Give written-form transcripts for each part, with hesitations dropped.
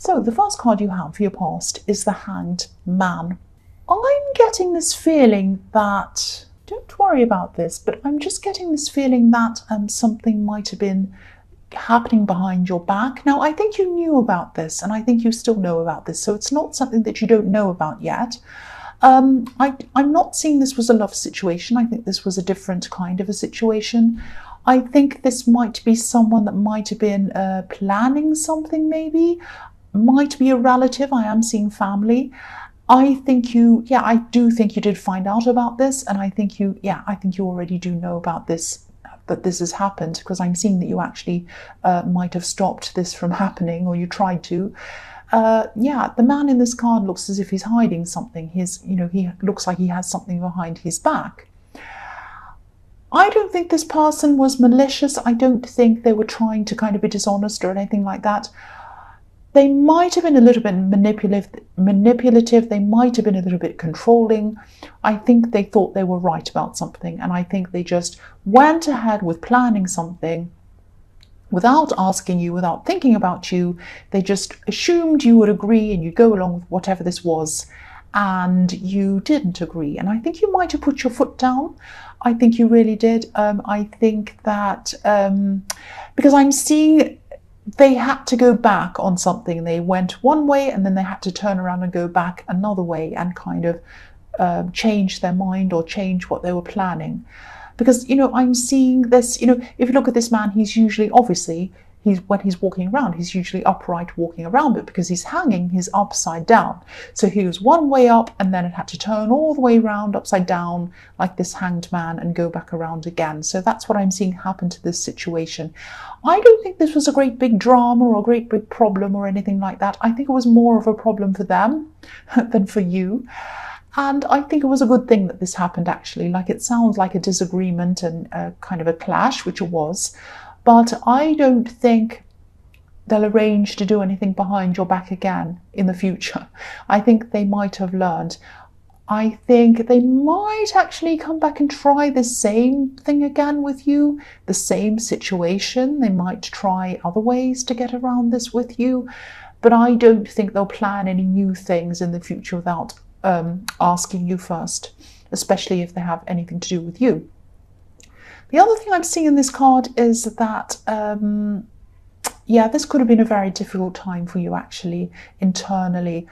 So the first card you have for your past is the Hanged Man. I'm getting this feeling that, don't worry about this, but I'm just getting this feeling that something might have been happening behind your back. Now, I think you knew about this, and I think you still know about this, so it's not something that you don't know about yet. I'm not seeing this was a love situation. I think this was a different kind of a situation. I think this might be someone that might have been planning something, maybe. Might be a relative. I am seeing family. I do think you did find out about this, and I think you already do know about this, that this has happened, because I'm seeing that you actually might have stopped this from happening, or you tried to. The man in this card looks as if he's hiding something. He looks like he has something behind his back. I don't think this person was malicious. I don't think they were trying to kind of be dishonest or anything like that. They might have been a little bit manipulative. They might have been a little bit controlling. I think they thought they were right about something, and I think they just went ahead with planning something without asking you, without thinking about you. They just assumed you would agree and you'd go along with whatever this was, and you didn't agree. And I think you might have put your foot down. I think you really did. I think that because I'm seeing they had to go back on something. They went one way and then they had to turn around and go back another way and kind of change their mind or change what they were planning. Because, I'm seeing this, if you look at this man, he's usually, obviously, when he's walking around, he's usually upright walking around, but because he's hanging, he's upside down. So he was one way up and then it had to turn all the way around upside down like this hanged man and go back around again. So that's what I'm seeing happen to this situation. I don't think this was a great big drama or a great big problem or anything like that. I think it was more of a problem for them than for you. And I think it was a good thing that this happened, actually. Like, it sounds like a disagreement and kind of a clash, which it was. But I don't think they'll arrange to do anything behind your back again in the future. I think they might have learned. I think they might actually come back and try the same thing again with you, the same situation. They might try other ways to get around this with you. But I don't think they'll plan any new things in the future without asking you first, especially if they have anything to do with you. The other thing I'm seeing in this card is that, this could have been a very difficult time for you, actually, internally.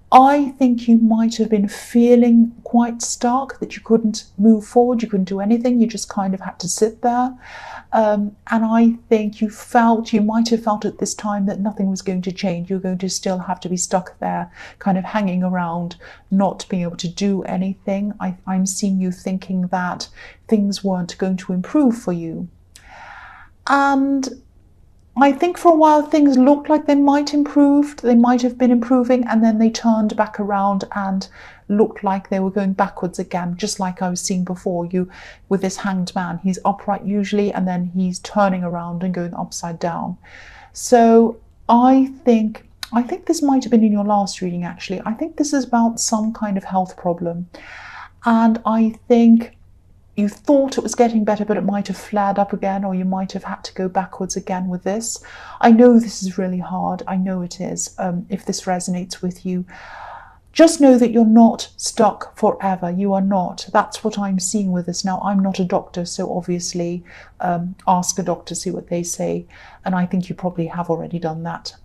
I think you might have been feeling quite stuck, that you couldn't move forward, you couldn't do anything, you just kind of had to sit there. And I think you might have felt at this time that nothing was going to change. You're going to still have to be stuck there, kind of hanging around, not being able to do anything. I'm seeing you thinking that things weren't going to improve for you. And I think for a while things looked like they might improve. They might have been improving, and then they turned back around and looked like they were going backwards again, just like I was seeing before you with this hanged man. He's upright usually, and then he's turning around and going upside down. So I think this might have been in your last reading, actually. I think this is about some kind of health problem. And I think you thought it was getting better, but it might have flared up again, or you might have had to go backwards again with this. I know this is really hard. I know it is. If this resonates with you, just know that you're not stuck forever. You are not. That's what I'm seeing with this. Now, I'm not a doctor, so obviously ask a doctor, see what they say. And I think you probably have already done that.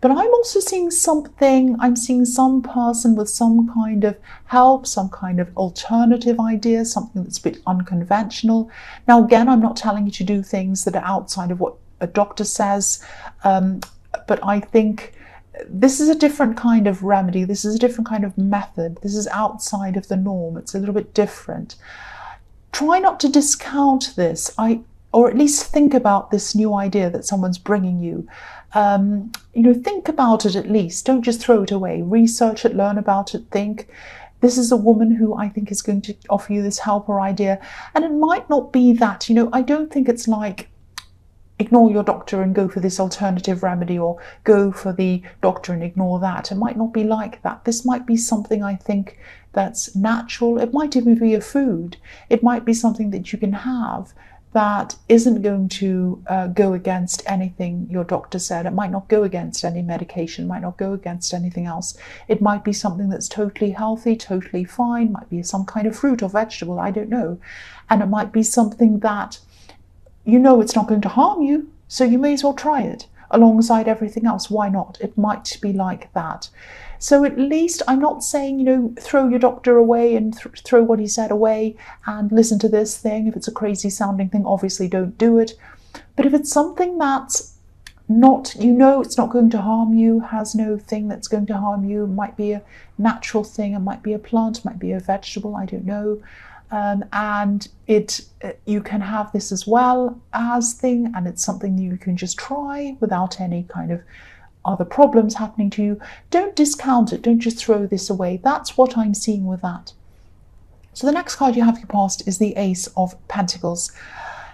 But I'm also seeing something. I'm seeing some person with some kind of help, some kind of alternative idea, something that's a bit unconventional. Now, again, I'm not telling you to do things that are outside of what a doctor says, but I think this is a different kind of remedy. This is a different kind of method. This is outside of the norm. It's a little bit different. Try not to discount this, or at least think about this new idea that someone's bringing you. Think about it at least. Don't just throw it away. Research it, learn about it, think. This is a woman who I think is going to offer you this help or idea. And it might not be that, I don't think it's like ignore your doctor and go for this alternative remedy, or go for the doctor and ignore that. It might not be like that. This might be something, I think, that's natural. It might even be a food. It might be something that you can have that isn't going to go against anything your doctor said. It might not go against any medication, might not go against anything else. It might be something that's totally healthy, totally fine, might be some kind of fruit or vegetable, I don't know. And it might be something that you know it's not going to harm you, so you may as well try it alongside everything else. Why not? It might be like that. So at least I'm not saying, you know, throw your doctor away and throw what he said away and listen to this thing. If it's a crazy sounding thing, obviously don't do it. But if it's something that's not, you know, it's not going to harm you, has no thing that's going to harm you, it might be a natural thing, it might be a plant, it might be a vegetable, I don't know. And you can have this as well as thing, and it's something you can just try without any kind of other problems happening to you. Don't discount it, don't just throw this away. That's what I'm seeing with that. So the next card you have for your past is the Ace of Pentacles.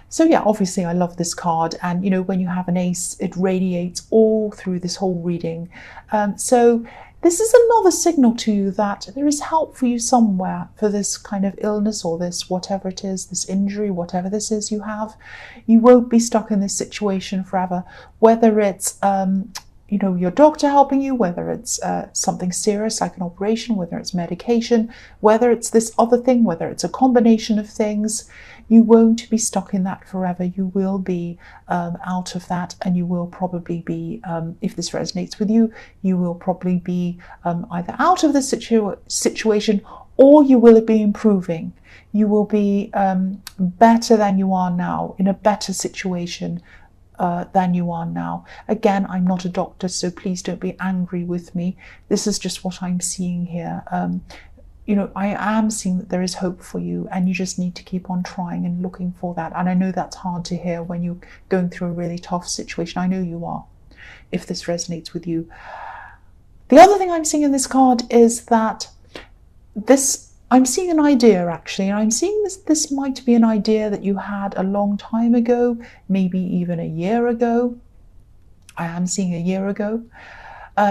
So yeah, obviously I love this card, and you know, when you have an ace, it radiates all through this whole reading. So this is another signal to you that there is help for you somewhere for this kind of illness or this whatever it is, this injury, whatever this is you have. You won't be stuck in this situation forever, whether it's you know, your doctor helping you, whether it's something serious like an operation, whether it's medication, whether it's this other thing, whether it's a combination of things. You won't be stuck in that forever. You will be out of that, and you will probably be, if this resonates with you, you will probably be either out of the situation, or you will be improving. You will be better than you are now, in a better situation than you are now. Again, I'm not a doctor, so please don't be angry with me. This is just what I'm seeing here. You know, I am seeing that there is hope for you, and you just need to keep on trying and looking for that. And I know that's hard to hear when you're going through a really tough situation. I know you are, if this resonates with you. The other thing I'm seeing in this card is that I'm seeing an idea, actually, and I'm seeing this might be an idea that you had a long time ago, maybe even a year ago. I am seeing a year ago.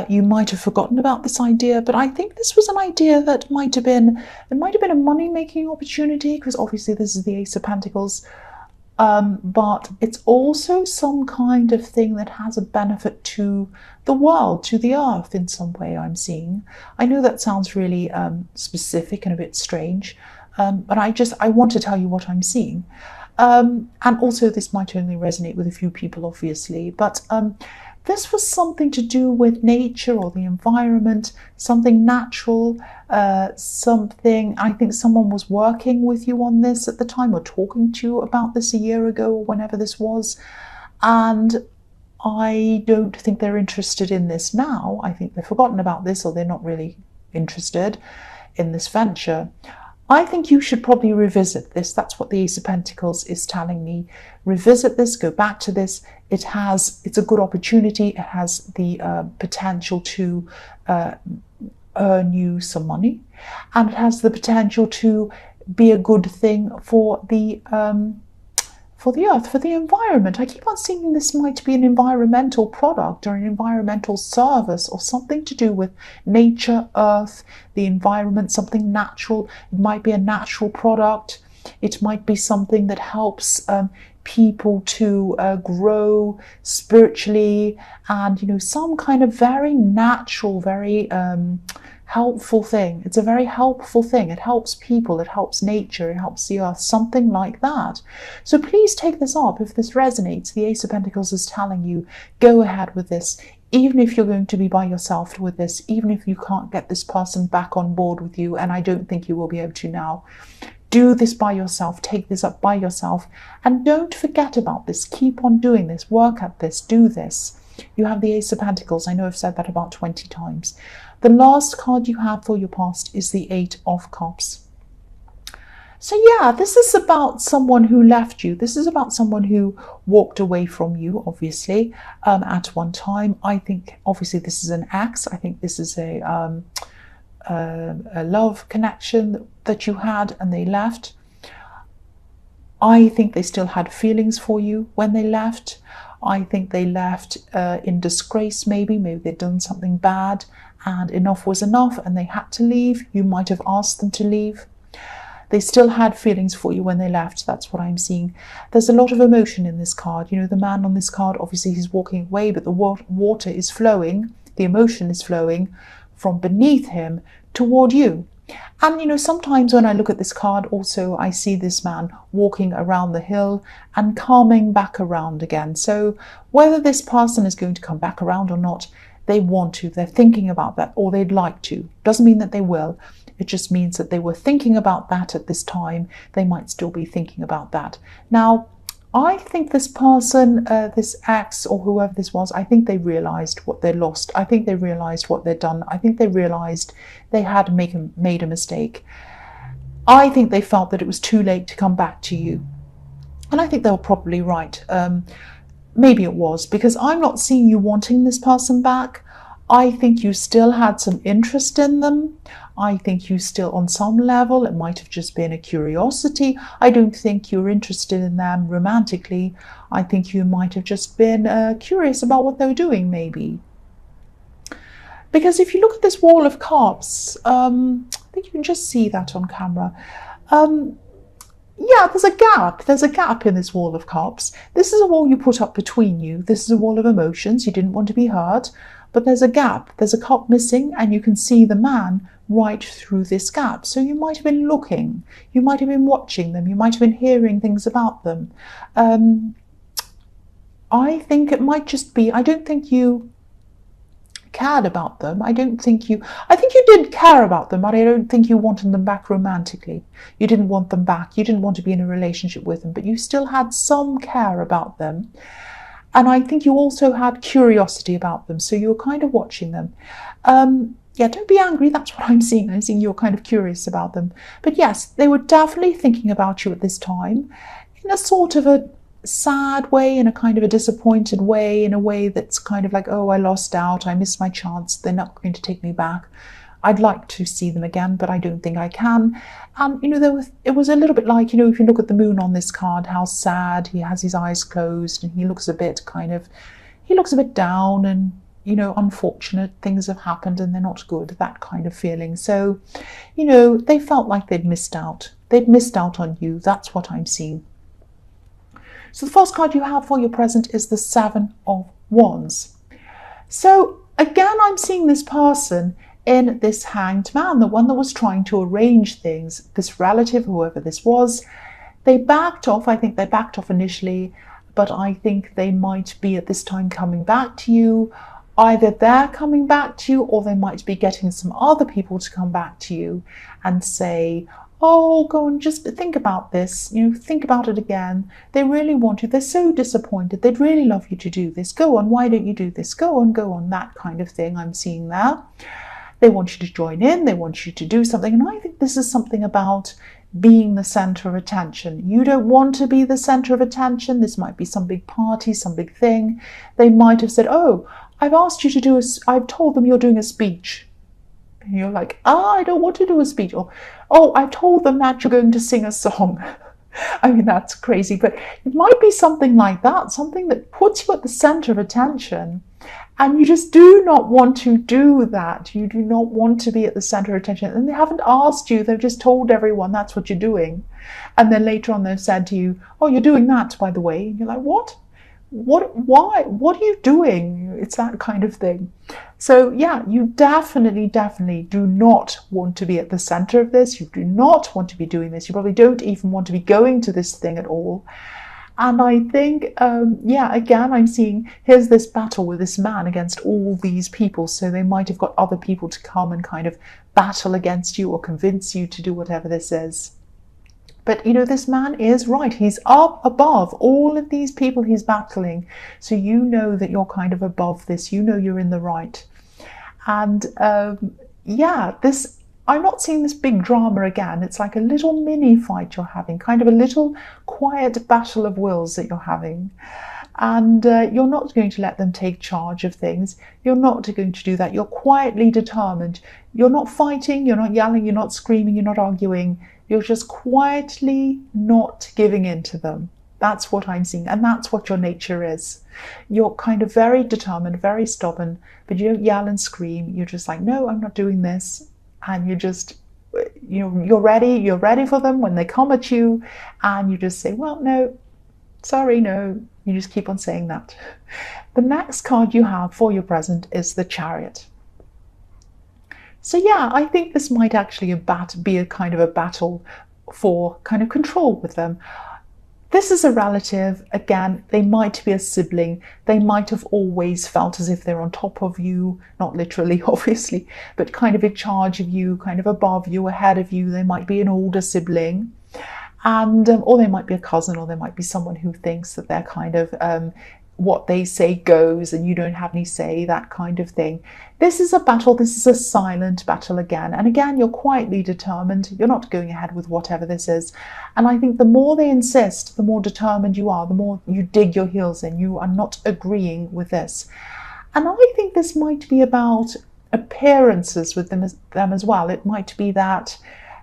You might have forgotten about this idea, but I think this was an idea that might have been a money-making opportunity, because obviously this is the Ace of Pentacles. But it's also some kind of thing that has a benefit to the world, to the earth in some way, I'm seeing. I know that sounds really specific and a bit strange, but I want to tell you what I'm seeing. And also this might only resonate with a few people, obviously, but this was something to do with nature or the environment, something natural, something, I think someone was working with you on this at the time, or talking to you about this a year ago, or whenever this was. And I don't think they're interested in this now. I think they've forgotten about this, or they're not really interested in this venture. I think you should probably revisit this. That's what the Ace of Pentacles is telling me. Revisit this, go back to this. It's a good opportunity. It has the potential to earn you some money, and it has the potential to be a good thing for the earth, for the environment. I keep on seeing this might be an environmental product or an environmental service, or something to do with nature, earth, the environment, something natural. It might be a natural product. It might be something that helps people to grow spiritually, and you know, some kind of very natural, very helpful thing. It's a very helpful thing. It helps people, it helps nature, it helps the earth, something like that. So please take this up if this resonates. The Ace of Pentacles is telling you, go ahead with this, even if you're going to be by yourself with this, even if you can't get this person back on board with you, and I don't think you will be able to now. Do this by yourself, take this up by yourself, and don't forget about this. Keep on doing this, work at this, do this. You have the Ace of Pentacles. I know I've said that about 20 times. The last card you have for your past is the Eight of Cups. So yeah, this is about someone who left you. This is about someone who walked away from you, obviously, at one time. I think, obviously, this is an ex. I think this is a love connection that you had and they left. I think they still had feelings for you when they left. I think they left in disgrace, maybe they'd done something bad and enough was enough and they had to leave. You might have asked them to leave. They still had feelings for you when they left. That's what I'm seeing. There's a lot of emotion in this card. You know, the man on this card, obviously he's walking away, but the water is flowing, the emotion is flowing from beneath him toward you. And, you know, sometimes when I look at this card also, I see this man walking around the hill and coming back around again. So whether this person is going to come back around or not, they want to, they're thinking about that, or they'd like to. Doesn't mean that they will. It just means that they were thinking about that at this time. They might still be thinking about that. Now, I think this person, this ex or whoever this was, I think they realised what they lost. I think they realised what they'd done. I think they realised they had made a mistake. I think they felt that it was too late to come back to you. And I think they were probably right. Maybe it was, because I'm not seeing you wanting this person back. I think you still had some interest in them. I think you still, on some level, it might have just been a curiosity. I don't think you're interested in them romantically. I think you might have just been curious about what they were doing, maybe. Because if you look at this Wall of Cups, I think you can just see that on camera. Yeah, there's a gap. There's a gap in this Wall of Cups. This is a wall you put up between you. This is a wall of emotions. You didn't want to be hurt. But there's a gap, there's a cup missing, and you can see the man right through this gap. So you might have been looking, you might have been watching them, you might have been hearing things about them. I think it might just be, I don't think you cared about them. I think you did care about them, but I don't think you wanted them back romantically. You didn't want them back, you didn't want to be in a relationship with them, but you still had some care about them. And I think you also had curiosity about them. So you were kind of watching them. Yeah, don't be angry. That's what I'm seeing. I'm seeing you're kind of curious about them. But yes, they were definitely thinking about you at this time in a sort of a sad way, in a kind of a disappointed way, in a way that's kind of like, oh, I lost out. I missed my chance. They're not going to take me back. I'd like to see them again, but I don't think I can. And, you know, it was a little bit like, you know, if you look at the moon on this card, how sad, he has his eyes closed and he looks a bit down and, you know, unfortunate things have happened and they're not good, that kind of feeling. So, you know, they felt like they'd missed out. They'd missed out on you. That's what I'm seeing. So the first card you have for your present is the Seven of Wands. So again, I'm seeing this person in this Hanged Man, the one that was trying to arrange things, this relative, whoever this was. They backed off. I think they backed off initially, but I think they might be at this time coming back to you. Either they're coming back to you, or they might be getting some other people to come back to you and say, oh, go and just think about this, you know, think about it again. They really want you. They're so disappointed. They'd really love you to do this. Go on, why don't you do this? Go on, that kind of thing I'm seeing there. They want you to join in, they want you to do something. And I think this is something about being the center of attention. You don't want to be the center of attention. This might be some big party, some big thing. They might have said, oh, I've asked you to do I've told them you're doing a speech. And you're like, I don't want to do a speech. Or, oh, I've told them that you're going to sing a song. I mean, that's crazy, but it might be something like that, something that puts you at the center of attention. And you just do not want to do that. You do not want to be at the center of attention. And they haven't asked you, they've just told everyone that's what you're doing. And then later on they've said to you, oh, you're doing that, by the way. And you're like, what? Why? What are you doing? It's that kind of thing. So yeah, you definitely do not want to be at the center of this. You do not want to be doing this. You probably don't even want to be going to this thing at all. And I think, yeah, again, I'm seeing here's this battle with this man against all these people. So they might have got other people to come and kind of battle against you or convince you to do whatever this is. But, you know, this man is right. He's up above all of these people he's battling. So you know that you're kind of above this. You know you're in the right. And, yeah, I'm not seeing this big drama again. It's like a little mini fight you're having, kind of a little quiet battle of wills that you're having. And you're not going to let them take charge of things. You're not going to do that. You're quietly determined. You're not fighting, you're not yelling, you're not screaming, you're not arguing. You're just quietly not giving in to them. That's what I'm seeing. And that's what your nature is. You're kind of very determined, very stubborn, but you don't yell and scream. You're just like, no, I'm not doing this. And you're ready for them when they come at you, and you just say, well, no, sorry, no. You just keep on saying that. The next card you have for your present is the Chariot. So yeah, I think this might actually be a kind of a battle for kind of control with them. This is a relative. Again, they might be a sibling. They might have always felt as if they're on top of you, not literally, obviously, but kind of in charge of you, kind of above you, ahead of you. They might be an older sibling. And or they might be a cousin, or they might be someone who thinks that they're kind of what they say goes and you don't have any say, that kind of thing. This is a battle. This is a silent battle again. And again, you're quietly determined. You're not going ahead with whatever this is. And I think the more they insist, the more determined you are, the more you dig your heels in. You are not agreeing with this. And I think this might be about appearances with them as well. It might be that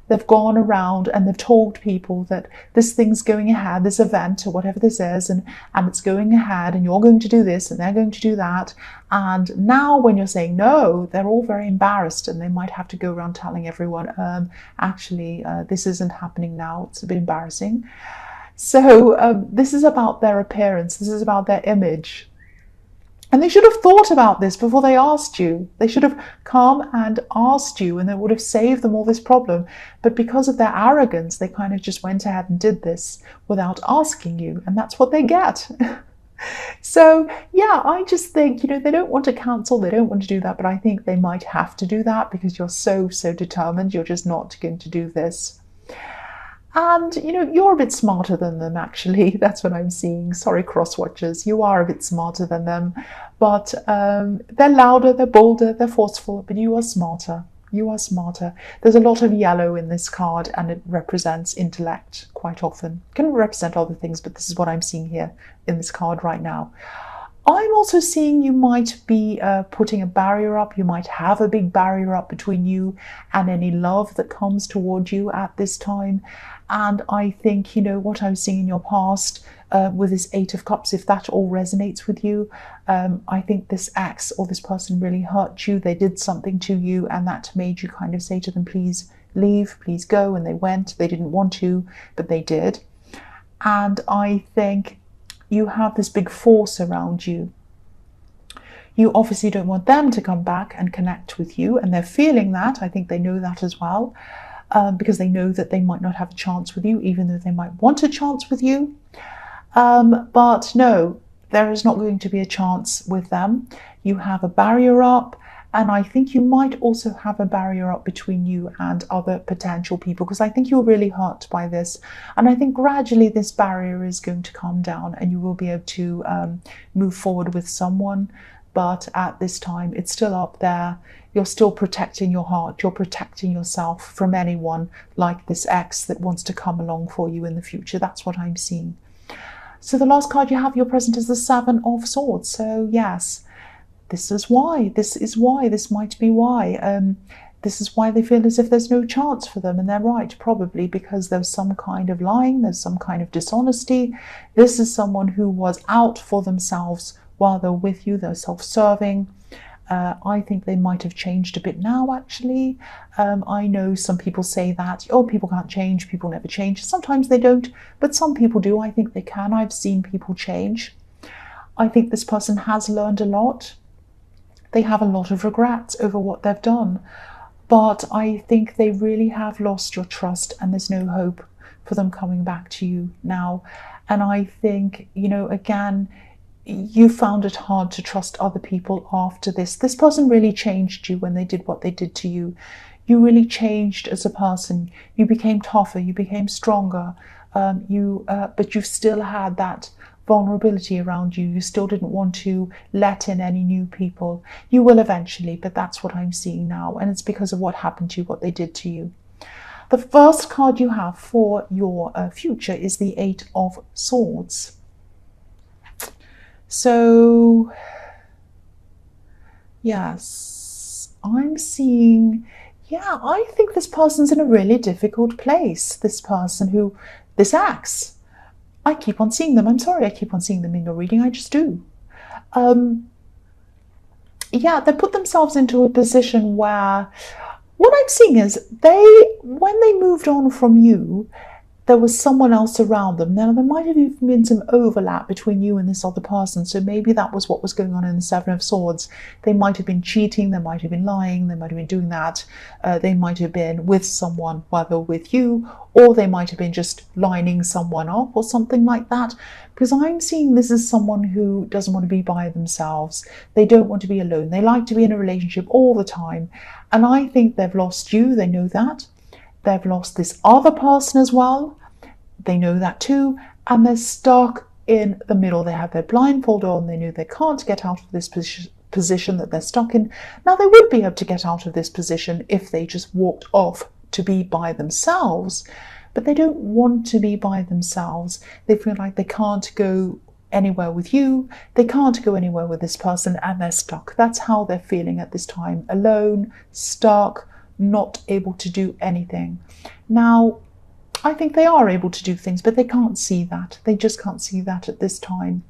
they've gone around and they've told people that this thing's going ahead, this event or whatever this is, and it's going ahead, and you're going to do this and they're going to do that. And now when you're saying no, they're all very embarrassed, and they might have to go around telling everyone, actually, this isn't happening now. It's a bit embarrassing. So this is about their appearance. This is about their image. And they should have thought about this before they asked you. They should have come and asked you, and it would have saved them all this problem. But because of their arrogance, they kind of just went ahead and did this without asking you. And that's what they get. So, yeah, I just think, they don't want to cancel. They don't want to do that. But I think they might have to do that because you're so determined. You're just not going to do this. And, you're a bit smarter than them, actually. That's what I'm seeing. Sorry, cross-watchers. You are a bit smarter than them. But they're louder, they're bolder, they're forceful. But you are smarter. You are smarter. There's a lot of yellow in this card, and it represents intellect quite often. It can represent other things, but this is what I'm seeing here in this card right now. I'm also seeing you might be putting a barrier up. You might have a big barrier up between you and any love that comes toward you at this time. And I think, what I was seeing in your past with this Eight of Cups, if that all resonates with you, I think this ex or this person really hurt you. They did something to you, and that made you kind of say to them, please leave, please go. And they went. They didn't want to, but they did. And I think you have this big force around you. You obviously don't want them to come back and connect with you, and they're feeling that. I think they know that as well, because they know that they might not have a chance with you, even though they might want a chance with you. But no, there is not going to be a chance with them. You have a barrier up, and I think you might also have a barrier up between you and other potential people, because I think you're really hurt by this. And I think gradually this barrier is going to calm down, and you will be able to move forward with someone. But at this time, it's still up there. You're still protecting your heart. You're protecting yourself from anyone like this ex that wants to come along for you in the future. That's what I'm seeing. So the last card you have, your present, is the Seven of Swords. So yes, this is why. This is why. This might be why. This is why they feel as if there's no chance for them. And they're right, probably because there's some kind of lying. There's some kind of dishonesty. This is someone who was out for themselves while they're with you. They're self-serving. I think they might have changed a bit now, actually. I know some people say that, oh, people can't change, people never change. Sometimes they don't, but some people do. I think they can. I've seen people change. I think this person has learned a lot. They have a lot of regrets over what they've done. But I think they really have lost your trust, and there's no hope for them coming back to you now. And I think, again, you found it hard to trust other people after this. This person really changed you when they did what they did to you. You really changed as a person. You became tougher, you became stronger, but you still had that vulnerability around you. You still didn't want to let in any new people. You will eventually, but that's what I'm seeing now. And it's because of what happened to you, what they did to you. The first card you have for your future is the Eight of Swords. So, yes, I'm seeing, I think this person's in a really difficult place. This ex, I keep on seeing them. I'm sorry, I keep on seeing them in your reading. I just do. They put themselves into a position where what I'm seeing is when they moved on from you, there was someone else around them. Now, there might have even been some overlap between you and this other person. So maybe that was what was going on in the Seven of Swords. They might have been cheating, they might have been lying, they might have been doing that. They might have been with someone, whether with you, or they might have been just lining someone up or something like that. Because I'm seeing this as someone who doesn't want to be by themselves. They don't want to be alone. They like to be in a relationship all the time. And I think they've lost you, they know that. They've lost this other person as well. They know that too. And they're stuck in the middle. They have their blindfold on. They know they can't get out of this position that they're stuck in. Now, they would be able to get out of this position if they just walked off to be by themselves. But they don't want to be by themselves. They feel like they can't go anywhere with you. They can't go anywhere with this person, and they're stuck. That's how they're feeling at this time. Alone, stuck, not able to do anything. Now, I think they are able to do things, but they can't see that. They just can't see that at this time.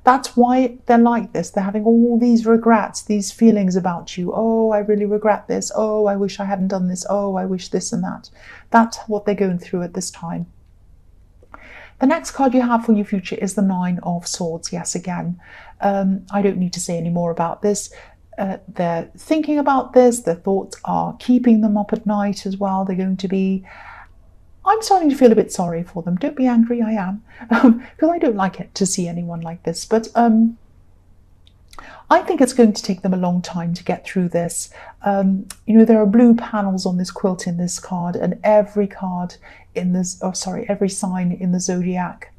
That's why they're like this. They're having all these regrets, these feelings about you. Oh, I really regret this. Oh, I wish I hadn't done this. Oh, I wish this and that. That's what they're going through at this time. The next card you have for your future is the Nine of Swords. Yes, again, I don't need to say any more about this. They're thinking about this. Their thoughts are keeping them up at night as well. They're going to be... I'm starting to feel a bit sorry for them. Don't be angry, I am. Because I don't like it to see anyone like this. But I think it's going to take them a long time to get through this. You know, there are blue panels on this quilt in this card, and every card in this, every sign in the zodiac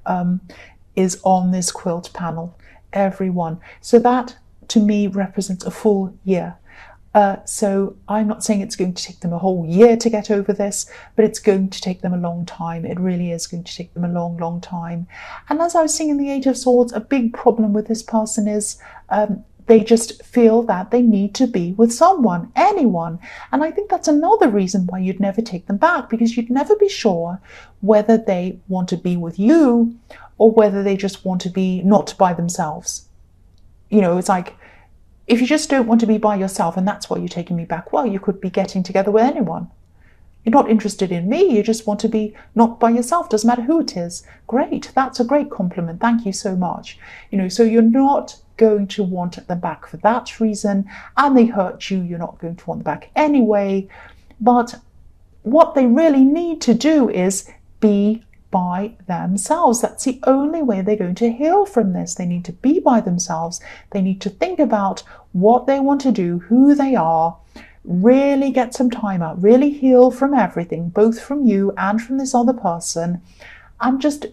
is on this quilt panel. Every one. So that, to me, represents a full year. So I'm not saying it's going to take them a whole year to get over this, but it's going to take them a long time. It really is going to take them a long, long time. And as I was saying in the Eight of Swords, a big problem with this person is they just feel that they need to be with someone, anyone. And I think that's another reason why you'd never take them back, because you'd never be sure whether they want to be with you or whether they just want to be not by themselves. You know, it's like, if you just don't want to be by yourself and that's why you're taking me back, well, you could be getting together with anyone. You're not interested in me, you just want to be not by yourself, doesn't matter who it is. Great, that's a great compliment, thank you so much. You know, so you're not going to want them back for that reason, and they hurt you, you're not going to want them back anyway. But what they really need to do is be by themselves. That's the only way they're going to heal from this. They need to be by themselves. They need to think about what they want to do, who they are, really get some time out, really heal from everything, both from you and from this other person, and just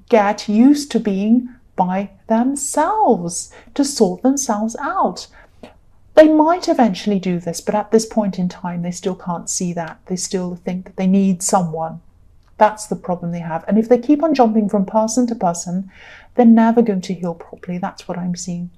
get used to being by themselves, to sort themselves out. They might eventually do this, but at this point in time, they still can't see that. They still think that they need someone. That's the problem they have. And if they keep on jumping from person to person, they're never going to heal properly. That's what I'm seeing.